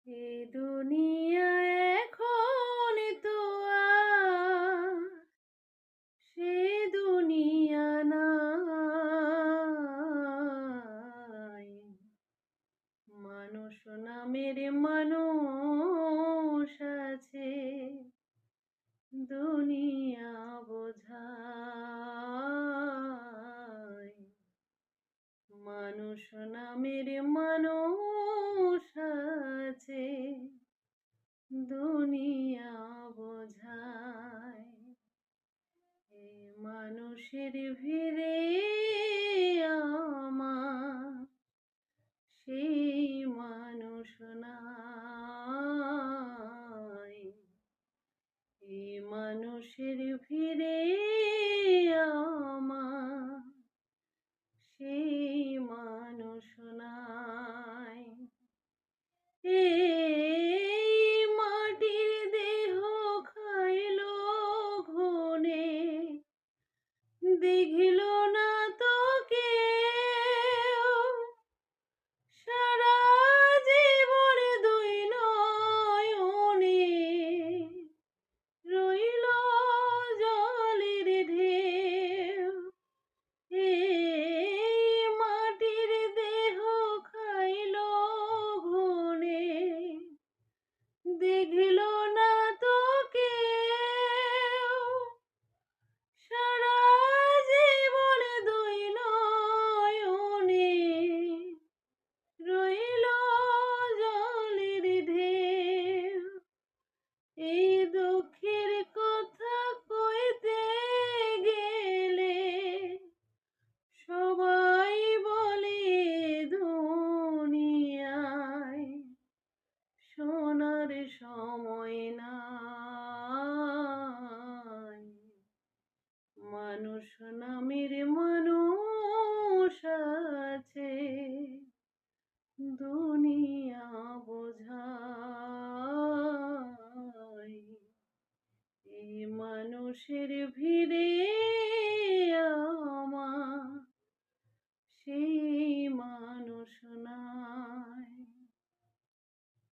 এ দুনিয়া এখন তো আর সে দুনিয়া নাই। মানুষ নামের মানুষ আছে, দুনিয়া বোঝায়। মানুষ নামের মানুষ আছে, দুনিয়া বোঝায়। এ মানুষের ভিড়ে আমার সেই মানুষ নাই। এ মানুষের ভিড়ে আমার সেই মানুষ নাই। এই মাটির দেহ খাইল ঘুনে, দেখিল না তো কেউ। সারা জীবন দুই নয়নে রইল জলের ঢেউ। এই মাটির দেহ খাইল ঘুনে, দেখিল না তো কেউ। সারা জীবন দুই নয়নে রইল জলের ঢেউ। এই দুঃখের কথা কইতে গেলে সবাই বলে দুনিয়ায় শোনার সময় নাই। মানুষ নামের মানুষ আছে, দুনিয়া